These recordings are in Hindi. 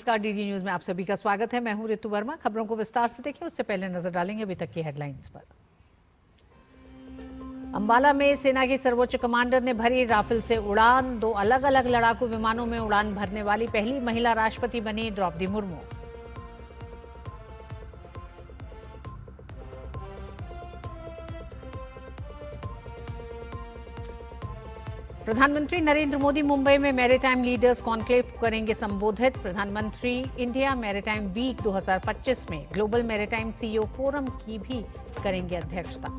नमस्कार, डीडी न्यूज में आप सभी का स्वागत है। मैं हूं ऋतु वर्मा। खबरों को विस्तार से देखें उससे पहले नजर डालेंगे अभी तक की हेडलाइंस पर। अंबाला में सेना के सर्वोच्च कमांडर ने भरी राफेल से उड़ान। 2 अलग अलग लड़ाकू विमानों में उड़ान भरने वाली पहली महिला राष्ट्रपति बनी द्रौपदी मुर्मू। प्रधानमंत्री नरेंद्र मोदी मुंबई में मैरीटाइम लीडर्स कॉन्क्लेव को करेंगे संबोधित। प्रधानमंत्री इंडिया मैरीटाइम वीक 2025 में ग्लोबल मैरीटाइम सीईओ फोरम की भी करेंगे अध्यक्षता।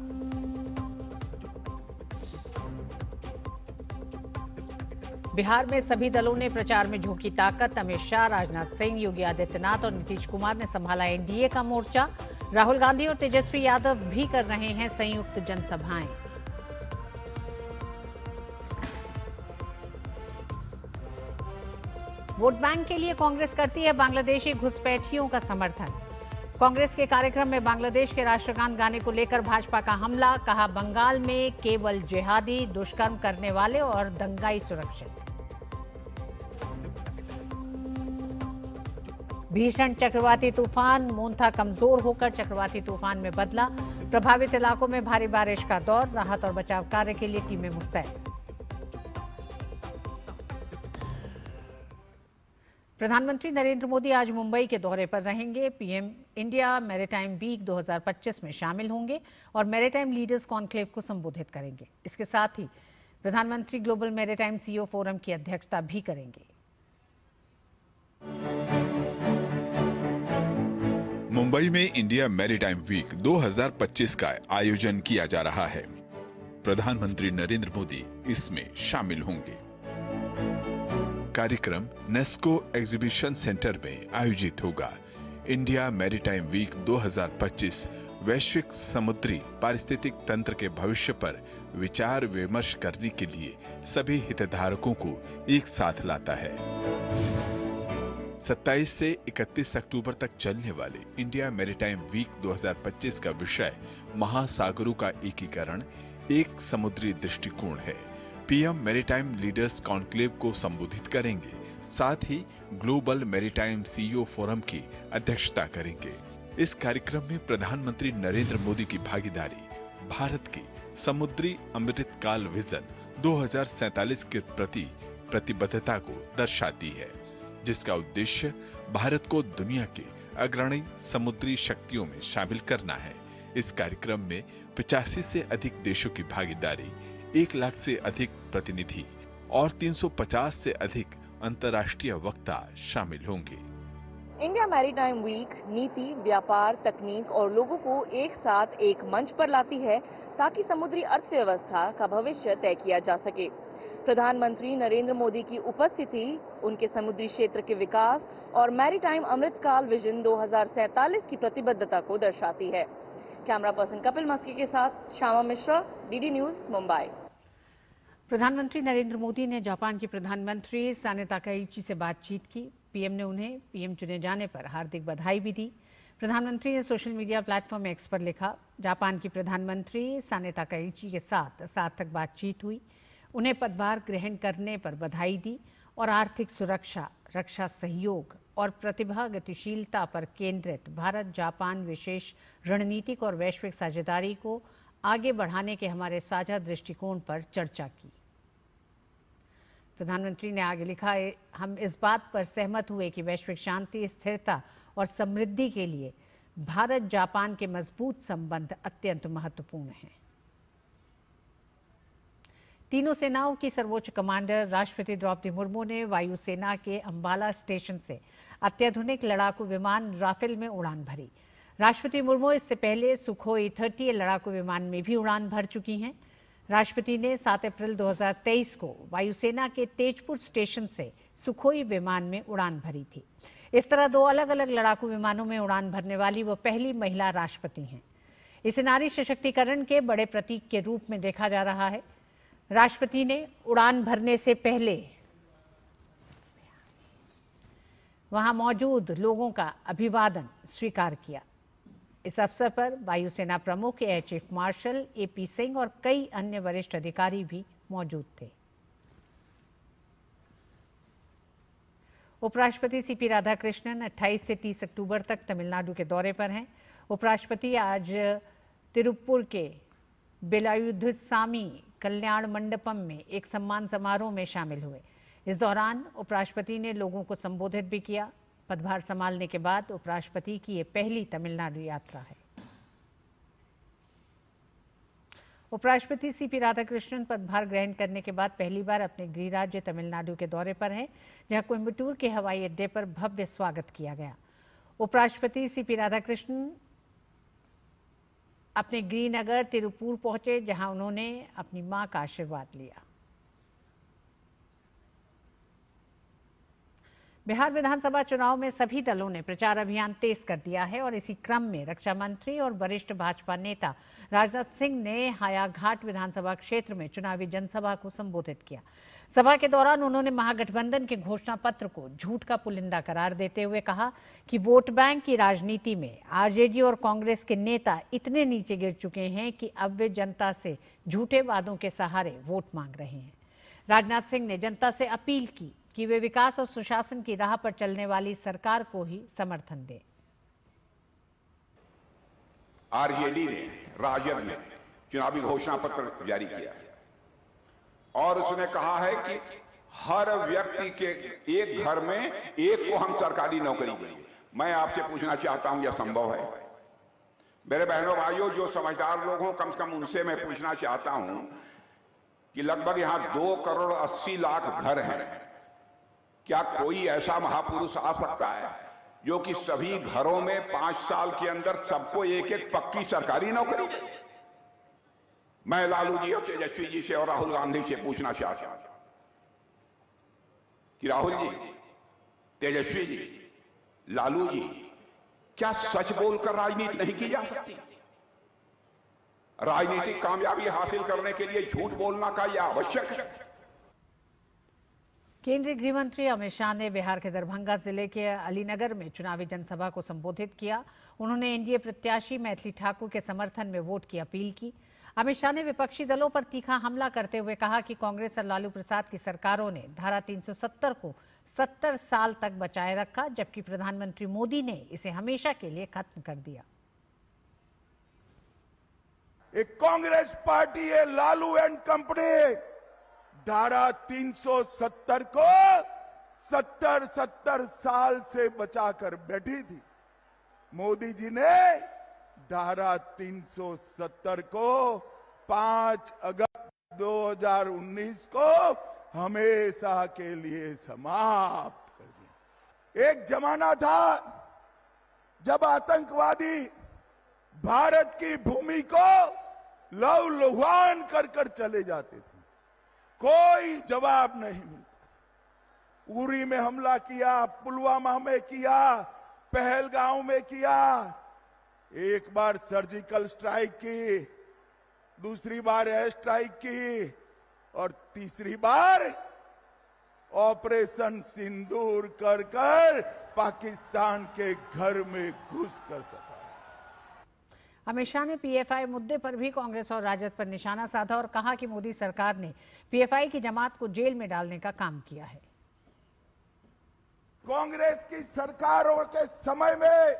बिहार में सभी दलों ने प्रचार में झोंकी ताकत। अमित शाह, राजनाथ सिंह, योगी आदित्यनाथ और नीतीश कुमार ने संभाला एनडीए का मोर्चा। राहुल गांधी और तेजस्वी यादव भी कर रहे हैं संयुक्त जनसभाएं। वोट बैंक के लिए कांग्रेस करती है बांग्लादेशी घुसपैठियों का समर्थन। कांग्रेस के कार्यक्रम में बांग्लादेश के राष्ट्रगान गाने को लेकर भाजपा का हमला। कहा, बंगाल में केवल जिहादी, दुष्कर्म करने वाले और दंगाई सुरक्षित। भीषण चक्रवाती तूफान मोन्था कमजोर होकर चक्रवाती तूफान में बदला। प्रभावित इलाकों में भारी बारिश का दौर। राहत और बचाव कार्य के लिए टीमें मुस्तैद। प्रधानमंत्री नरेंद्र मोदी आज मुंबई के दौरे पर रहेंगे। पीएम इंडिया मैरीटाइम वीक 2025 में शामिल होंगे और मैरीटाइम लीडर्स कॉन्क्लेव को संबोधित करेंगे। इसके साथ ही प्रधानमंत्री ग्लोबल मैरीटाइम सीईओ फोरम की अध्यक्षता भी करेंगे। मुंबई में इंडिया मैरीटाइम वीक 2025 का आयोजन किया जा रहा है। प्रधानमंत्री नरेंद्र मोदी इसमें शामिल होंगे। कार्यक्रम नेस्को एग्जीबिशन सेंटर में आयोजित होगा। इंडिया मैरीटाइम वीक 2025 वैश्विक समुद्री पारिस्थितिक तंत्र के भविष्य पर विचार विमर्श करने के लिए सभी हितधारकों को एक साथ लाता है। 27 से 31 अक्टूबर तक चलने वाले इंडिया मैरीटाइम वीक 2025 का विषय महासागरों का एकीकरण, एक समुद्री दृष्टिकोण है। पीएम मैरीटाइम लीडर्स कॉन्क्लेव को संबोधित करेंगे। साथ ही ग्लोबल मैरीटाइम सीईओ फोरम की अध्यक्षता करेंगे। इस कार्यक्रम में प्रधानमंत्री नरेंद्र मोदी की भागीदारी भारत की समुद्री अमृतकाल विजन 2047 के प्रति प्रतिबद्धता को दर्शाती है, जिसका उद्देश्य भारत को दुनिया के अग्रणी समुद्री शक्तियों में शामिल करना है। इस कार्यक्रम में 85 से अधिक देशों की भागीदारी, 1 लाख से अधिक प्रतिनिधि और 350 से अधिक अंतर्राष्ट्रीय वक्ता शामिल होंगे। इंडिया मैरीटाइम वीक नीति, व्यापार, तकनीक और लोगों को एक साथ एक मंच पर लाती है ताकि समुद्री अर्थव्यवस्था का भविष्य तय किया जा सके। प्रधानमंत्री नरेंद्र मोदी की उपस्थिति उनके समुद्री क्षेत्र के विकास और मैरीटाइम अमृतकाल विजन 2047 की प्रतिबद्धता को दर्शाती है। कैमरा पर्सन कपिल मस्की के साथ श्यामा मिश्रा, डीडी न्यूज, मुंबई। प्रधानमंत्री नरेंद्र मोदी ने जापान की प्रधानमंत्री साने ताकाइची से बातचीत की। पीएम ने उन्हें पीएम चुने जाने पर हार्दिक बधाई भी दी। प्रधानमंत्री ने सोशल मीडिया प्लेटफॉर्म एक्स पर लिखा, जापान की प्रधानमंत्री साने ताकाइची के साथ सार्थक बातचीत हुई। उन्हें पदभार ग्रहण करने पर बधाई दी और आर्थिक सुरक्षा, रक्षा सहयोग और प्रतिभा गतिशीलता पर केंद्रित भारत जापान विशेष रणनीतिक और वैश्विक साझेदारी को आगे बढ़ाने के हमारे साझा दृष्टिकोण पर चर्चा की। प्रधानमंत्री ने आगे लिखा, हम इस बात पर सहमत हुए कि वैश्विक शांति, स्थिरता और समृद्धि के लिए भारत जापान के मजबूत संबंध अत्यंत महत्वपूर्ण हैं। तीनों सेनाओं की सर्वोच्च कमांडर राष्ट्रपति द्रौपदी मुर्मू ने वायुसेना के अंबाला स्टेशन से अत्याधुनिक लड़ाकू विमान राफेल में उड़ान भरी। राष्ट्रपति मुर्मू इससे पहले सुखोई 30 लड़ाकू विमान में भी उड़ान भर चुकी हैं। राष्ट्रपति ने 7 अप्रैल 2023 को वायुसेना के तेजपुर स्टेशन से सुखोई विमान में उड़ान भरी थी। इस तरह 2 अलग अलग लड़ाकू विमानों में उड़ान भरने वाली वो पहली महिला राष्ट्रपति हैं। इसे नारी सशक्तिकरण के बड़े प्रतीक के रूप में देखा जा रहा है। राष्ट्रपति ने उड़ान भरने से पहले वहां मौजूद लोगों का अभिवादन स्वीकार किया। इस अवसर पर वायुसेना प्रमुख air chief marshal AP Singh और कई अन्य वरिष्ठ अधिकारी भी मौजूद थे। उपराष्ट्रपति सीपी राधाकृष्णन 28 से 30 अक्टूबर तक तमिलनाडु के दौरे पर हैं। उपराष्ट्रपति आज तिरुप्पुर के बेलायुधस्वामी कल्याण मंडपम में एक सम्मान समारोह में शामिल हुए। इस दौरान उपराष्ट्रपति ने लोगों को संबोधित भी किया। पदभार संभालने के बाद उपराष्ट्रपति की ये पहली तमिलनाडु यात्रा है। उपराष्ट्रपति सीपी राधाकृष्णन पदभार ग्रहण करने के बाद पहली बार अपने गृह राज्य तमिलनाडु के दौरे पर हैं, जहां कोयम्बटूर के हवाई अड्डे पर भव्य स्वागत किया गया। उपराष्ट्रपति सीपी राधाकृष्णन अपने गृह नगर तिरुपुर पहुंचे, जहां उन्होंने अपनी मां का आशीर्वाद लिया। बिहार विधानसभा चुनाव में सभी दलों ने प्रचार अभियान तेज कर दिया है और इसी क्रम में रक्षा मंत्री और वरिष्ठ भाजपा नेता राजनाथ सिंह ने हायाघाट विधानसभा क्षेत्र में चुनावी जनसभा को संबोधित किया। सभा के दौरान उन्होंने महागठबंधन के घोषणा पत्र को झूठ का पुलिंदा करार देते हुए कहा कि वोट बैंक की राजनीति में आरजेडी और कांग्रेस के नेता इतने नीचे गिर चुके हैं कि अब वे जनता से झूठे वादों के सहारे वोट मांग रहे हैं। राजनाथ सिंह ने जनता से अपील की कि वे विकास और सुशासन की राह पर चलने वाली सरकार को ही समर्थन दें। आरजेडी ने, राजद ने चुनावी घोषणा पत्र जारी किया है और उसने कहा है कि हर व्यक्ति के एक घर में एक को हम सरकारी नौकरी देंगे। मैं आपसे पूछना चाहता हूं, यह संभव है? मेरे बहनों भाइयों, जो समझदार लोग हों, कम से कम उनसे मैं पूछना चाहता हूं कि लगभग यहां 2,80,00,000 घर हैं। क्या कोई ऐसा महापुरुष आ सकता है जो कि सभी घरों में 5 साल के अंदर सबको एक एक पक्की सरकारी नौकरी दे? मैं लालू जी और तेजस्वी जी से और राहुल गांधी से पूछना चाहता हूं कि राहुल जी, तेजस्वी जी, लालू जी, क्या सच बोलकर राजनीति नहीं की जा सकती? राजनीतिक कामयाबी हासिल करने के लिए झूठ बोलना का यह आवश्यक है। केंद्रीय गृह मंत्री अमित शाह ने बिहार के दरभंगा जिले के अलीनगर में चुनावी जनसभा को संबोधित किया। उन्होंने एनडीए प्रत्याशी मैथिली ठाकुर के समर्थन में वोट की अपील की। अमित शाह ने विपक्षी दलों पर तीखा हमला करते हुए कहा कि कांग्रेस और लालू प्रसाद की सरकारों ने धारा 370 को 70 साल तक बचाए रखा, जबकि प्रधानमंत्री मोदी ने इसे हमेशा के लिए खत्म कर दिया। एक कांग्रेस पार्टी है, लालू एंड कंपनी, धारा 370 को 70 साल से बचाकर बैठी थी। मोदी जी ने धारा 370 को 5 अगस्त 2019 को हमेशा के लिए समाप्त कर दिया। एक जमाना था जब आतंकवादी भारत की भूमि को लहूलुहान कर चले जाते थे, कोई जवाब नहीं मिलता। उरी में हमला किया, पुलवामा में किया, पहलगांव में किया, एक बार सर्जिकल स्ट्राइक की, दूसरी बार एयर स्ट्राइक की और तीसरी बार ऑपरेशन सिंदूर कर पाकिस्तान के घर में घुस कर सका। अमित शाह ने पीएफआई मुद्दे पर भी कांग्रेस और राजद पर निशाना साधा और कहा कि मोदी सरकार ने पीएफआई की जमात को जेल में डालने का काम किया है। कांग्रेस की सरकारों के समय में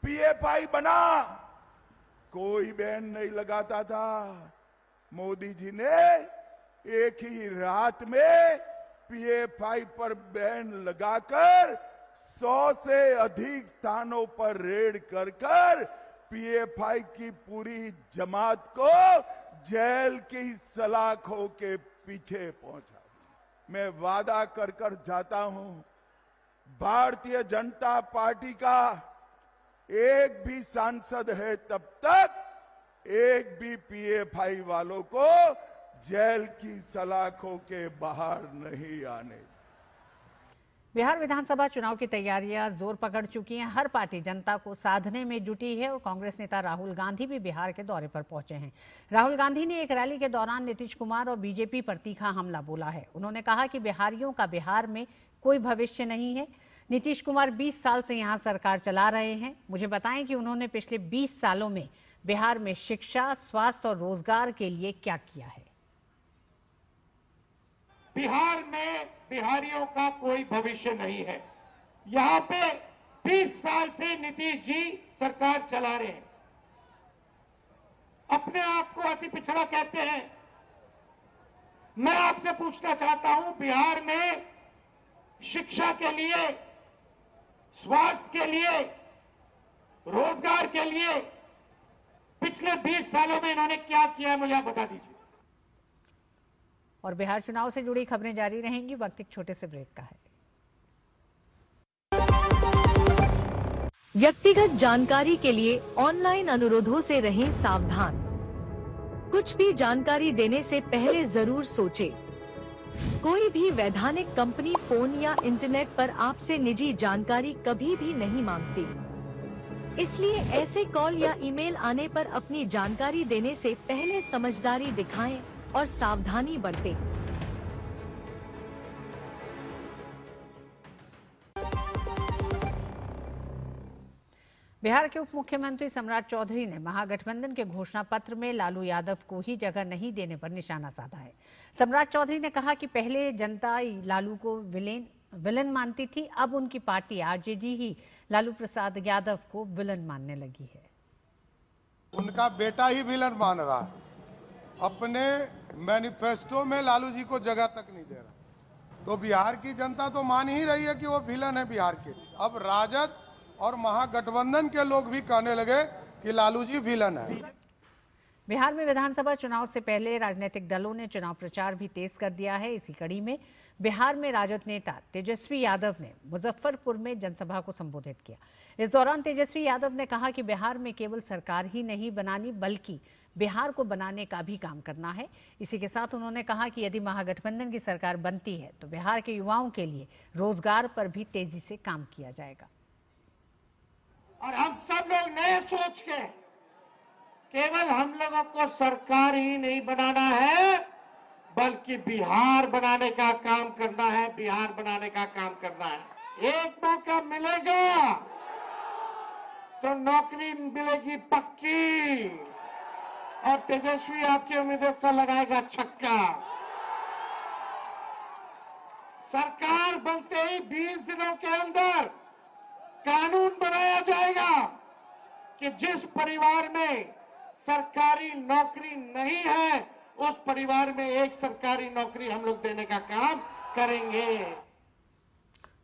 पीएफआई बना, कोई बैन नहीं लगाता था। मोदी जी ने एक ही रात में पीएफआई पर बैन लगाकर 100 से अधिक स्थानों पर रेड कर पीएफआई की पूरी जमात को जेल की सलाखों के पीछे पहुंचा। मैं वादा कर जाता हूं, भारतीय जनता पार्टी का एक भी सांसद है तब तक एक भी पीएफआई वालों को जेल की सलाखों के बाहर नहीं आने। बिहार विधानसभा चुनाव की तैयारियां जोर पकड़ चुकी हैं। हर पार्टी जनता को साधने में जुटी है और कांग्रेस नेता राहुल गांधी भी बिहार के दौरे पर पहुंचे हैं। राहुल गांधी ने एक रैली के दौरान नीतीश कुमार और बीजेपी पर तीखा हमला बोला है। उन्होंने कहा कि बिहारियों का बिहार में कोई भविष्य नहीं है। नीतीश कुमार 20 साल से यहां सरकार चला रहे हैं। मुझे बताएं कि उन्होंने पिछले 20 सालों में बिहार में शिक्षा, स्वास्थ्य और रोजगार के लिए क्या किया है। बिहार में बिहारियों का कोई भविष्य नहीं है। यहां पे 20 साल से नीतीश जी सरकार चला रहे हैं, अपने आप को अति पिछड़ा कहते हैं। मैं आपसे पूछना चाहता हूं, बिहार में शिक्षा के लिए, स्वास्थ्य के लिए, रोजगार के लिए पिछले 20 सालों में इन्होंने क्या किया है, मुझे आप बता दीजिए। और बिहार चुनाव से जुड़ी खबरें जारी रहेंगी। वक्त एक छोटे से ब्रेक का है। व्यक्तिगत जानकारी के लिए ऑनलाइन अनुरोधों से रहें सावधान। कुछ भी जानकारी देने से पहले जरूर सोचें। कोई भी वैधानिक कंपनी फोन या इंटरनेट पर आपसे निजी जानकारी कभी भी नहीं मांगती, इसलिए ऐसे कॉल या ईमेल आने पर अपनी जानकारी देने से पहले समझदारी दिखाएं और सावधानी बरतें। बिहार के उप मुख्यमंत्री सम्राट चौधरी ने महागठबंधन के घोषणा पत्र में लालू यादव को ही जगह नहीं देने पर निशाना साधा है। सम्राट चौधरी ने कहा कि पहले जनता लालू को विलन मानती थी, अब उनकी पार्टी आरजेडी ही लालू प्रसाद यादव को विलन मानने लगी है। उनका बेटा ही विलन मान रहा है, अपने मैनिफेस्टो में लालू जी को जगह तक नहीं दे रहा। तो बिहार की जनता तो मान ही रही है कि वो विलन है बिहार के। अब राजद और महागठबंधन के लोग भी कहने लगे कि लालू जी विलन है। बिहार में विधानसभा चुनाव से पहले राजनीतिक दलों ने चुनाव प्रचार भी तेज कर दिया है। इसी कड़ी में बिहार में राजद नेता तेजस्वी यादव ने मुजफ्फरपुर में जनसभा को संबोधित किया। इस दौरान तेजस्वी यादव ने कहा कि बिहार में केवल सरकार ही नहीं बनानी, बल्कि बिहार को बनाने का भी काम करना है। इसी के साथ उन्होंने कहा कि यदि महागठबंधन की सरकार बनती है तो बिहार के युवाओं के लिए रोजगार पर भी तेजी से काम किया जाएगा। और हम सब लोग नए सोच के, केवल हम लोगों को सरकार ही नहीं बनाना है, बल्कि बिहार बनाने का काम करना है। बिहार बनाने का काम करना है। एक मौका मिलेगा तो नौकरी मिलेगी पक्की, और तेजस्वी आपकी उम्मीदों को लगाएगा छक्का। सरकार बनते ही 20 दिनों के अंदर कानून बनाया जाएगा कि जिस परिवार में सरकारी नौकरी नहीं है, उस परिवार में एक सरकारी नौकरी हम लोग देने का काम करेंगे।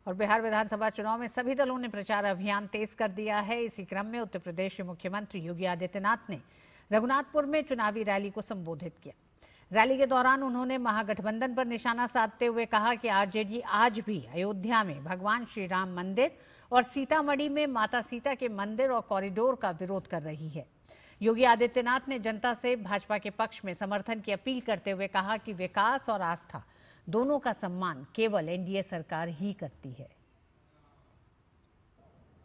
और बिहार विधानसभा चुनाव में सभी दलों ने प्रचार अभियान तेज कर दिया है। इसी क्रम में उत्तर प्रदेश के मुख्यमंत्री योगी आदित्यनाथ ने रघुनाथपुर में चुनावी रैली को संबोधित किया। रैली के दौरान उन्होंने महागठबंधन पर निशाना साधते हुए कहा कि आरजेडी आज भी अयोध्या में भगवान श्री राम मंदिर और सीतामढ़ी में माता सीता के मंदिर और कॉरिडोर का विरोध कर रही है। योगी आदित्यनाथ ने जनता से भाजपा के पक्ष में समर्थन की अपील करते हुए कहा कि विकास और आस्था दोनों का सम्मान केवल एनडीए सरकार ही करती है।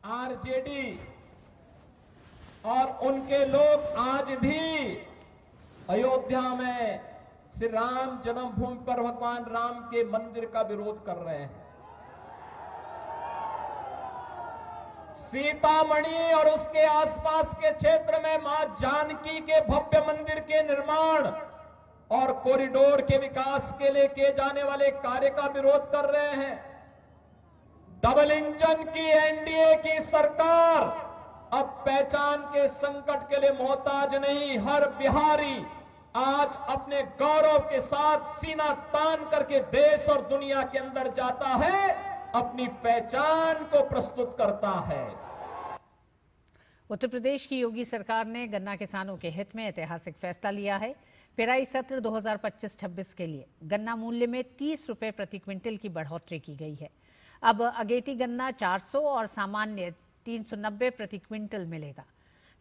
आरजेडी और उनके लोग आज भी अयोध्या में श्री राम जन्मभूमि पर भगवान राम के मंदिर का विरोध कर रहे हैं। सीतामढ़ी और उसके आसपास के क्षेत्र में मां जानकी के भव्य मंदिर के निर्माण और कॉरिडोर के विकास के लिए किए जाने वाले कार्य का विरोध कर रहे हैं। डबल इंजन की एनडीए की सरकार अब पहचान के संकट के लिए मोहताज नहीं। हर बिहारी आज अपने गौरव के साथ सीना तान करके देश और दुनिया के अंदर जाता है, अपनी पहचान को प्रस्तुत करता है। उत्तर प्रदेश की योगी सरकार ने गन्ना किसानों के हित में ऐतिहासिक फैसला लिया है। पेराई सत्र 2025-26 के लिए गन्ना मूल्य में 30 रुपए प्रति क्विंटल की बढ़ोतरी की गई है। अब अगेती गन्ना 400 और सामान्य 390 प्रति क्विंटल मिलेगा।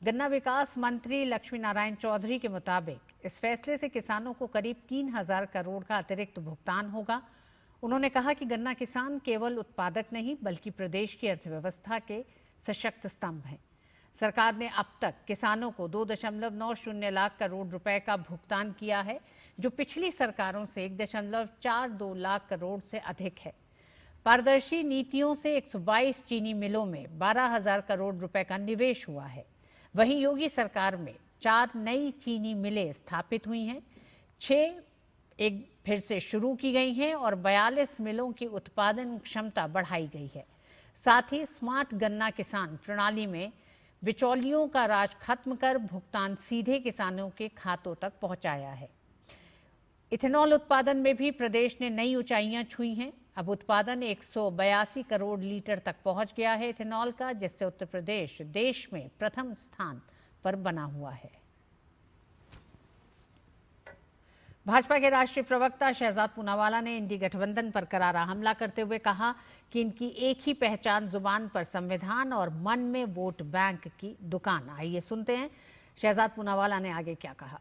गन्ना विकास मंत्री लक्ष्मी नारायण चौधरी के मुताबिक इस फैसले से किसानों को करीब 3000 करोड़ का अतिरिक्त भुगतान होगा। उन्होंने कहा कि गन्ना किसान केवल उत्पादक नहीं, बल्कि प्रदेश की अर्थव्यवस्था के सशक्त स्तंभ हैं। सरकार ने अब तक किसानों को 2.90 लाख करोड़ रुपए का भुगतान किया है, जो पिछली सरकारों से 1.42 लाख करोड़ से अधिक है। पारदर्शी नीतियों से 122 चीनी मिलों में 12,000 करोड़ रुपए का निवेश हुआ है। वहीं योगी सरकार में 4 नई चीनी मिलें स्थापित हुई हैं, 6 एक फिर से शुरू की गई हैं और 42 मिलों की उत्पादन क्षमता बढ़ाई गई है। साथ ही स्मार्ट गन्ना किसान प्रणाली में बिचौलियों का राज खत्म कर भुगतान सीधे किसानों के खातों तक पहुंचाया है। इथेनॉल उत्पादन में भी प्रदेश ने नई ऊंचाइयां छुई हैं। अब उत्पादन 182 करोड़ लीटर तक पहुंच गया है इथेनॉल का, जिससे उत्तर प्रदेश देश में प्रथम स्थान पर बना हुआ है। भाजपा के राष्ट्रीय प्रवक्ता शहजाद पूनावाला ने इंडी गठबंधन पर करारा हमला करते हुए कहा कि इनकी एक ही पहचान जुबान पर संविधान और मन में वोट बैंक की दुकान। आइए सुनते हैं शहजाद पूनावाला ने आगे क्या कहा।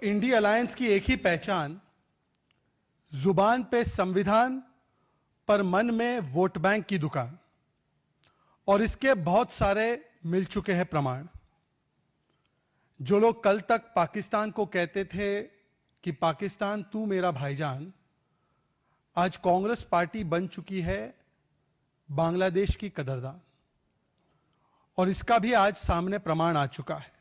इंडी अलायंस की एक ही पहचान, जुबान पे संविधान पर मन में वोट बैंक की दुकान, और इसके बहुत सारे मिल चुके हैं प्रमाण। जो लोग कल तक पाकिस्तान को कहते थे कि पाकिस्तान तू मेरा भाईजान, आज कांग्रेस पार्टी बन चुकी है बांग्लादेश की कदरदान, और इसका भी आज सामने प्रमाण आ चुका है।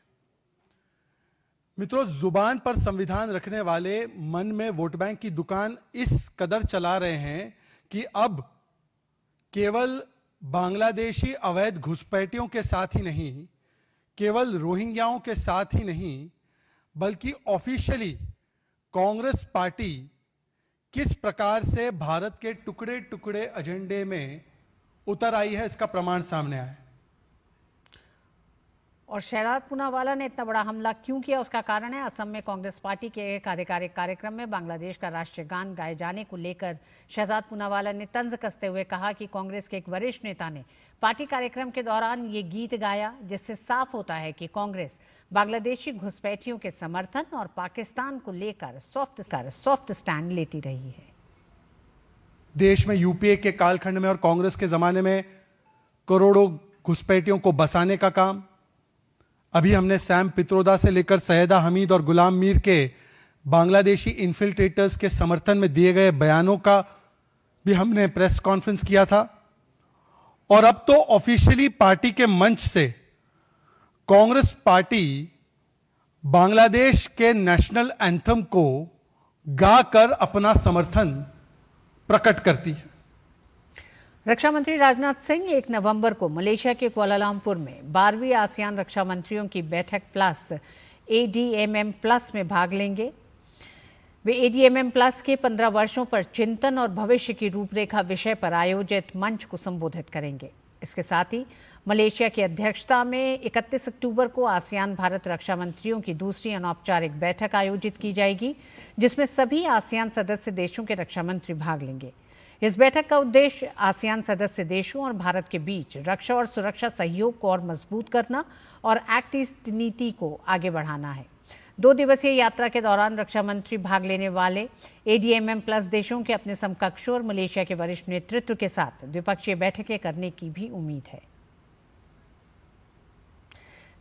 मित्रों, जुबान पर संविधान रखने वाले मन में वोट बैंक की दुकान इस कदर चला रहे हैं कि अब केवल बांग्लादेशी अवैध घुसपैठियों के साथ ही नहीं, केवल रोहिंग्याओं के साथ ही नहीं, बल्कि ऑफिशियली कांग्रेस पार्टी किस प्रकार से भारत के टुकड़े टुकड़े एजेंडे में उतर आई है, इसका प्रमाण सामने आया है। और शहजाद पूनावाला ने इतना बड़ा हमला क्यों किया, उसका कारण है असम में कांग्रेस पार्टी के एक आधिकारिक कार्यक्रम में बांग्लादेश का राष्ट्रीय गान गाए जाने को लेकर शहजाद पूनावाला ने तंज कसते हुए कहा कि कांग्रेस के एक वरिष्ठ नेता ने पार्टी कार्यक्रम के दौरान ये गीत गाया, जिससे साफ होता है कि कांग्रेस बांग्लादेशी घुसपैठियों के समर्थन और पाकिस्तान को लेकर सॉफ्ट स्टैंड लेती रही है। देश में यूपीए के कालखंड में और कांग्रेस के जमाने में करोड़ों घुसपैठियों को बसाने का काम, अभी हमने सैम पित्रोदा से लेकर सैयदा हमीद और गुलाम मीर के बांग्लादेशी इन्फिल्ट्रेटर्स के समर्थन में दिए गए बयानों का भी हमने प्रेस कॉन्फ्रेंस किया था। और अब तो ऑफिशियली पार्टी के मंच से कांग्रेस पार्टी बांग्लादेश के नेशनल एंथम को गाकर अपना समर्थन प्रकट करती है। रक्षा मंत्री राजनाथ सिंह 1 नवंबर को मलेशिया के कुआलालंपुर में 12वीं आसियान रक्षा मंत्रियों की बैठक प्लस ADMM प्लस में भाग लेंगे। वे ADMM प्लस के 15 वर्षों पर चिंतन और भविष्य की रूपरेखा विषय पर आयोजित मंच को संबोधित करेंगे। इसके साथ ही मलेशिया की अध्यक्षता में 31 अक्टूबर को आसियान भारत रक्षा मंत्रियों की दूसरी अनौपचारिक बैठक आयोजित की जाएगी, जिसमें सभी आसियान सदस्य देशों के रक्षा मंत्री भाग लेंगे। इस बैठक का उद्देश्य आसियान सदस्य देशों और भारत के बीच रक्षा और सुरक्षा सहयोग को और मजबूत करना और एक्ट ईस्ट नीति को आगे बढ़ाना है। 2 दिवसीय यात्रा के दौरान रक्षा मंत्री भाग लेने वाले ADMM प्लस देशों के अपने समकक्षों और मलेशिया के वरिष्ठ नेतृत्व के साथ द्विपक्षीय बैठकें करने की भी उम्मीद है।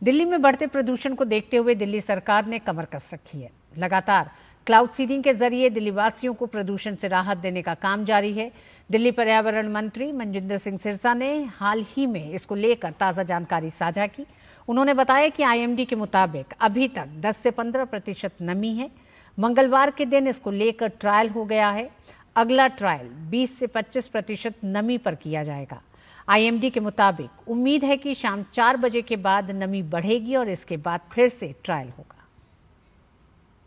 दिल्ली में बढ़ते प्रदूषण को देखते हुए दिल्ली सरकार ने कमर कस रखी है। लगातार क्लाउड सीडिंग के जरिए दिल्ली वासियों को प्रदूषण से राहत देने का काम जारी है। दिल्ली पर्यावरण मंत्री मनजिंदर सिंह सिरसा ने हाल ही में इसको लेकर ताज़ा जानकारी साझा की। उन्होंने बताया कि IMD के मुताबिक अभी तक 10 से 15% नमी है। मंगलवार के दिन इसको लेकर ट्रायल हो गया है। अगला ट्रायल 20 से 25% नमी पर किया जाएगा। IMD के मुताबिक उम्मीद है कि शाम 4 बजे के बाद नमी बढ़ेगी और इसके बाद फिर से ट्रायल होगा।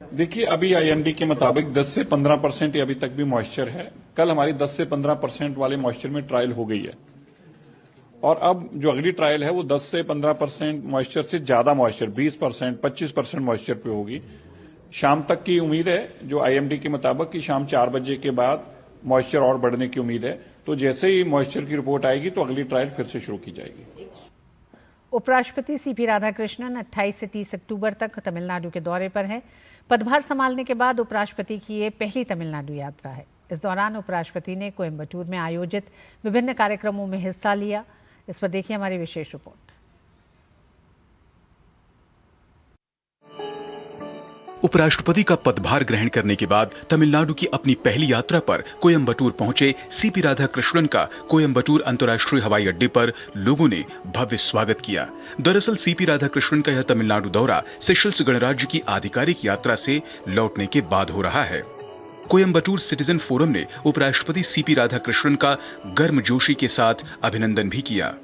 देखिए, अभी IMD के मुताबिक 10 से 15% अभी तक भी मॉइस्चर है। कल हमारी 10 से 15% वाले मॉइस्चर में ट्रायल हो गई है, और अब जो अगली ट्रायल है वो 10 से 15% मॉइस्चर से ज्यादा मॉइस्चर 20%, 25% मॉइस्चर पे होगी। शाम तक की उम्मीद है जो IMD के मुताबिक कि शाम 4 बजे के बाद मॉइस्चर और बढ़ने की उम्मीद है। तो जैसे ही मॉइस्चर की रिपोर्ट आएगी तो अगली ट्रायल फिर से शुरू की जाएगी। उपराष्ट्रपति CP राधाकृष्णन 28 से 30 अक्टूबर तक तमिलनाडु के दौरे पर हैं। पदभार संभालने के बाद उपराष्ट्रपति की ये पहली तमिलनाडु यात्रा है। इस दौरान उपराष्ट्रपति ने कोयम्बटूर में आयोजित विभिन्न कार्यक्रमों में हिस्सा लिया। इस पर देखिए हमारी विशेष रिपोर्ट। उपराष्ट्रपति का पदभार ग्रहण करने के बाद तमिलनाडु की अपनी पहली यात्रा पर कोयम्बटूर पहुंचे सीपी राधाकृष्णन का कोयम्बटूर अंतर्राष्ट्रीय हवाई अड्डे पर लोगों ने भव्य स्वागत किया। दरअसल सीपी राधाकृष्णन का यह तमिलनाडु दौरा सेशल्स गणराज्य की आधिकारिक यात्रा से लौटने के बाद हो रहा है। कोयम्बटूर सिटीजन फोरम ने उपराष्ट्रपति सीपी राधाकृष्णन का गर्मजोशी के साथ अभिनंदन भी किया।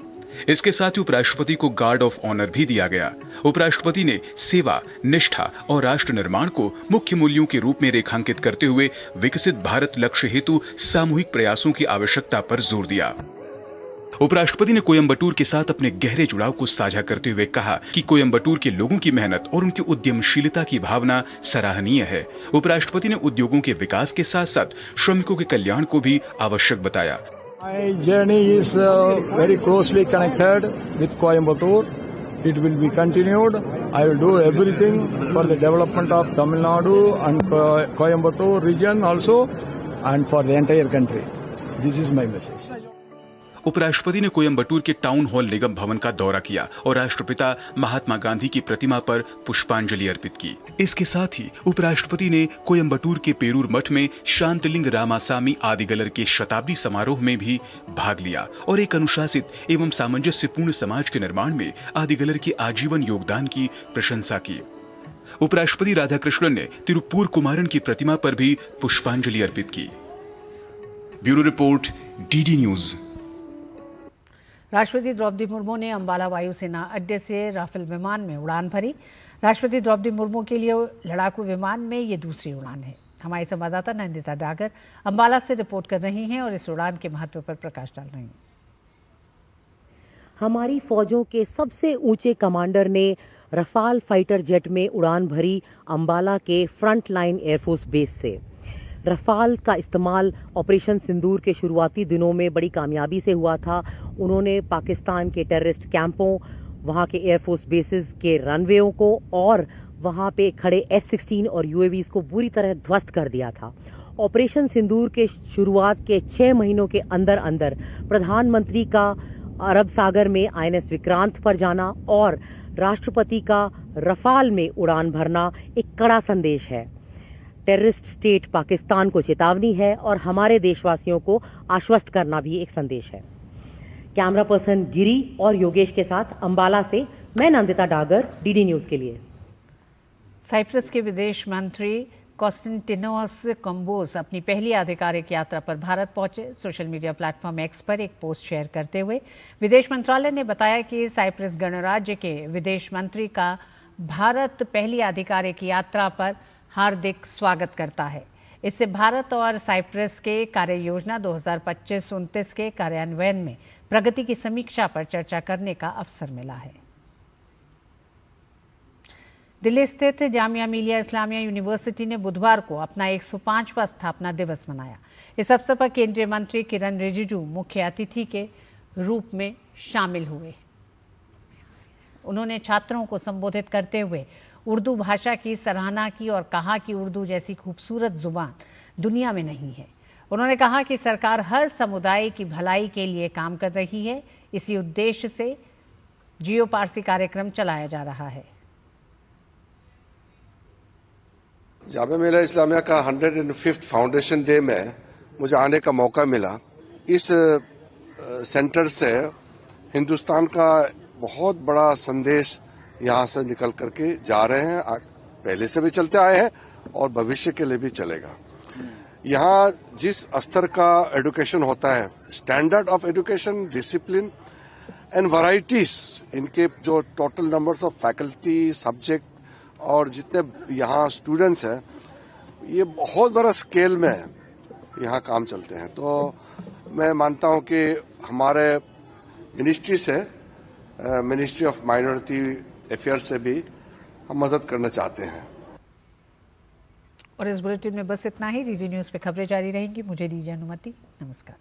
इसके साथ ही उपराष्ट्रपति को गार्ड ऑफ ऑनर भी दिया गया। उपराष्ट्रपति ने सेवा, निष्ठा और राष्ट्र निर्माण को मुख्य मूल्यों के रूप में रेखांकित करते हुए विकसित भारत लक्ष्य हेतु सामूहिक प्रयासों की आवश्यकता पर जोर दिया। उपराष्ट्रपति ने कोयम्बटूर के साथ अपने गहरे जुड़ाव को साझा करते हुए कहा कि कोयम्बटूर के लोगों की मेहनत और उनकी उद्यमशीलता की भावना सराहनीय है। उपराष्ट्रपति ने उद्योगों के विकास के साथ साथ श्रमिकों के कल्याण को भी आवश्यक बताया। My journey is very closely connected with Coimbatore. It will be continued. I will do everything for the development of Tamil Nadu and Coimbatore region also, and for the entire country. This is my message. उपराष्ट्रपति ने कोयम्बटूर के टाउन हॉल निगम भवन का दौरा किया और राष्ट्रपिता महात्मा गांधी की प्रतिमा पर पुष्पांजलि अर्पित की। इसके साथ ही उपराष्ट्रपति ने कोयम्बटूर के पेरूर मठ में शांतलिंग रामासामी आदिगलर के शताब्दी समारोह में भी भाग लिया और एक अनुशासित एवं सामंजस्यपूर्ण समाज के निर्माण में आदिगलर के आजीवन योगदान की प्रशंसा की। उपराष्ट्रपति राधाकृष्णन ने तिरुप्पूर कुमारन की प्रतिमा पर भी पुष्पांजलि अर्पित की। Bureau report, DD news. राष्ट्रपति द्रौपदी मुर्मू ने अंबाला वायुसेना अड्डे से राफेल विमान में उड़ान भरी। राष्ट्रपति द्रौपदी मुर्मू के लिए लड़ाकू विमान में ये दूसरी उड़ान है। हमारी संवाददाता नंदिता डागर अंबाला से रिपोर्ट कर रही हैं और इस उड़ान के महत्व पर प्रकाश डाल रही हैं। हमारी फौजों के सबसे ऊंचे कमांडर ने रफाल फाइटर जेट में उड़ान भरी अंबाला के फ्रंट लाइन एयरफोर्स बेस से। रफाल का इस्तेमाल ऑपरेशन सिंदूर के शुरुआती दिनों में बड़ी कामयाबी से हुआ था। उन्होंने पाकिस्तान के टेररिस्ट कैंपों, वहाँ के एयरफोर्स बेसिस के रनवेयों को और वहाँ पे खड़े F-16 और UAVs को बुरी तरह ध्वस्त कर दिया था। ऑपरेशन सिंदूर के शुरुआत के 6 महीनों के अंदर अंदर प्रधानमंत्री का अरब सागर में INS विक्रांत पर जाना और राष्ट्रपति का रफाल में उड़ान भरना एक कड़ा संदेश है। टेररिस्ट स्टेट पाकिस्तान को चेतावनी है और हमारे देशवासियों को आश्वस्त करना भी एक संदेश है। कैमरा पर्सन गिरी और योगेश के साथ अंबाला से मैं नंदिता डागर, डीडी न्यूज़ के लिए। साइप्रस के विदेश मंत्री कॉन्स्टेंटिनोस कम्बोस अपनी पहली आधिकारिक यात्रा पर भारत पहुंचे। सोशल मीडिया प्लेटफॉर्म एक्स पर एक पोस्ट शेयर करते हुए विदेश मंत्रालय ने बताया कि साइप्रस गणराज्य के विदेश मंत्री का भारत पहली आधिकारिक यात्रा पर हार्दिक स्वागत करता है। इससे भारत और साइप्रस के कार्य योजना 2025-29 के कार्यान्वयन में प्रगति की समीक्षा पर चर्चा करने का अवसर मिला है। दिल्ली स्थित जामिया मिलिया इस्लामिया यूनिवर्सिटी ने बुधवार को अपना 105वां स्थापना दिवस मनाया। इस अवसर पर केंद्रीय मंत्री किरण रिजिजू मुख्य अतिथि के रूप में शामिल हुए। उन्होंने छात्रों को संबोधित करते हुए उर्दू भाषा की सराहना की और कहा कि उर्दू जैसी खूबसूरत जुबान दुनिया में नहीं है। उन्होंने कहा कि सरकार हर समुदाय की भलाई के लिए काम कर रही है। इसी उद्देश्य से जियो पारसी कार्यक्रम चलाया जा रहा है। जामिया मिलिया इस्लामिया का 105th फाउंडेशन डे में मुझे आने का मौका मिला। इस सेंटर से हिंदुस्तान का बहुत बड़ा संदेश यहाँ से निकल करके जा रहे हैं। पहले से भी चलते आए हैं और भविष्य के लिए भी चलेगा। यहाँ जिस स्तर का एजुकेशन होता है, standard of education, discipline and varieties, इनके जो total numbers of faculty, subject और जितने यहाँ स्टूडेंट्स हैं, ये बहुत बड़ा स्केल में यहाँ काम चलते हैं। तो मैं मानता हूँ कि हमारे मिनिस्ट्री से, मिनिस्ट्री ऑफ माइनॉरिटी अफेयर से भी हम मदद करना चाहते हैं। और इस बुलेटिन में बस इतना ही। डीडी न्यूज़ पे खबरें जारी रहेंगी। मुझे दीजिए अनुमति। नमस्कार।